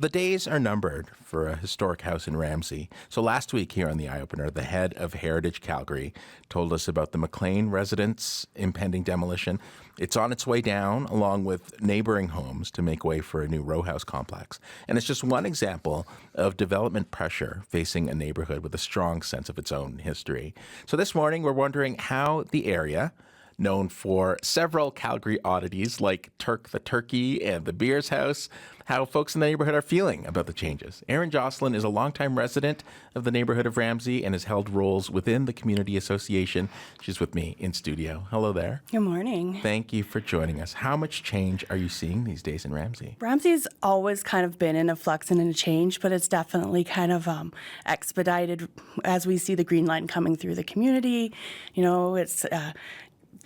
The days are numbered for a historic house in Ramsay. So last week here on The Eye Opener, the head of Heritage Calgary told us about the MLAN residence impending demolition. It's on its way down, along with neighboring homes, to make way for a new row house complex. And it's just one example of development pressure facing a neighborhood with a strong sense of its own history. So this morning, we're wondering how the area, known for several Calgary oddities like Turk the Turkey and the Beers House, how folks in the neighborhood are feeling about the changes. Erin Joslin is a longtime resident of the neighborhood of Ramsay and has held roles within the community association. She's with me in studio. Hello there. Good morning. Thank you for joining us. How much change are you seeing these days in Ramsay? Ramsay's always kind of been in a flux and in a change, but it's definitely kind of expedited as we see the green line coming through the community. You know, it's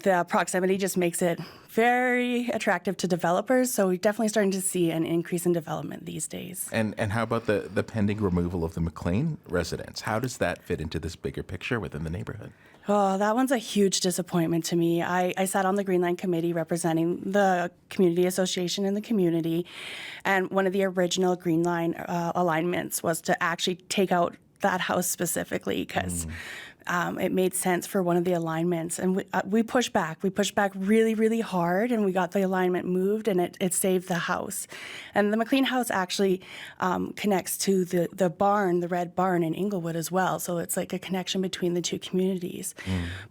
the proximity just makes it very attractive to developers. So we're definitely starting to see an increase in development these days. And how about the pending removal of the MLAN residence? How does that fit into this bigger picture within the neighborhood? Oh, that one's a huge disappointment to me. I sat on the Green Line Committee representing the community association in the community. And one of the original Green Line alignments was to actually take out that house specifically because it made sense for one of the alignments. And we pushed back. We pushed back really, really hard, and we got the alignment moved, and it saved the house. And the MLAN house actually connects to the barn, the red barn in Inglewood as well. So it's like a connection between the two communities.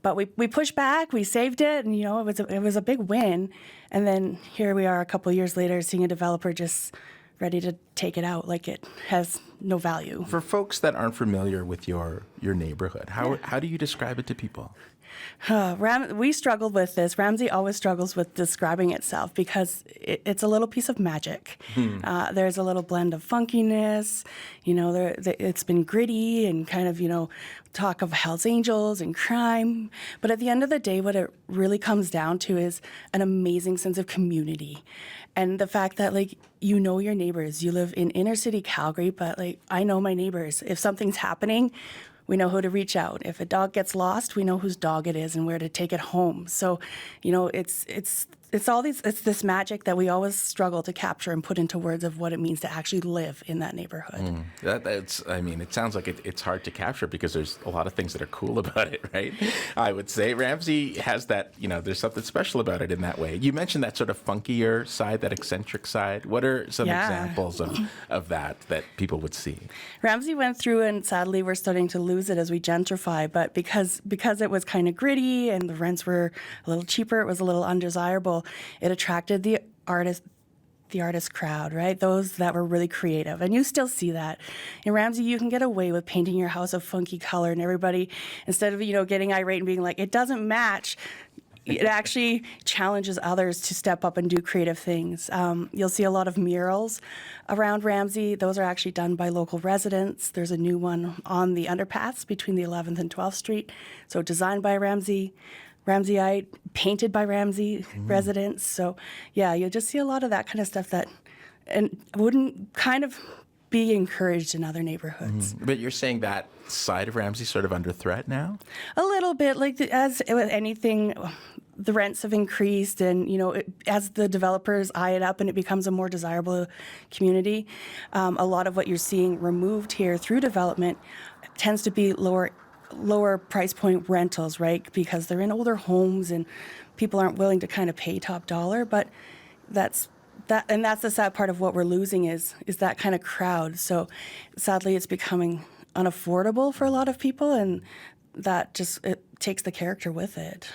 But we pushed back, we saved it, and, you know, it was a big win. And then here we are a couple of years later seeing a developer just ready to take it out like it has no value. For folks that aren't familiar with your neighborhood, how do you describe it to people? We struggled with this. Ramsay always struggles with describing itself because it's a little piece of magic. There's a little blend of funkiness. You know, it's been gritty and kind of, you know, talk of Hell's Angels and crime. But at the end of the day, what it really comes down to is an amazing sense of community. And the fact that, like, you know your neighbors. You live in inner city Calgary, but, like, I know my neighbors. If something's happening, we know who to reach out. If a dog gets lost, we know whose dog it is and where to take it home. So, you know, it's this magic that we always struggle to capture and put into words of what it means to actually live in that neighborhood. It sounds like it's hard to capture because there's a lot of things that are cool about it, right? I would say Ramsay has that, you know, there's something special about it in that way. You mentioned that sort of funkier side, that eccentric side. What are some examples of that people would see? Ramsay went through, and sadly we're starting to lose it as we gentrify, but because it was kind of gritty and the rents were a little cheaper, it was a little undesirable. It attracted the artist crowd, right? Those that were really creative. And you still see that. In Ramsay, you can get away with painting your house a funky color, and everybody, instead of, you know, getting irate and being like, it doesn't match, it actually challenges others to step up and do creative things. You'll see a lot of murals around Ramsay. Those are actually done by local residents. There's a new one on the underpass between the 11th and 12th Street. So designed by Ramsayite, painted by Ramsay residents. So, yeah, you'll just see a lot of that kind of stuff that wouldn't kind of be encouraged in other neighborhoods. But you're saying that side of Ramsay sort of under threat now? A little bit. Like, as with anything, the rents have increased, and, you know, as the developers eye it up and it becomes a more desirable community, a lot of what you're seeing removed here through development tends to be lower price point rentals, right? Because they're in older homes and people aren't willing to kind of pay top dollar. But that's the sad part of what we're losing is that kind of crowd. So sadly, it's becoming unaffordable for a lot of people, and that just, it takes the character with it.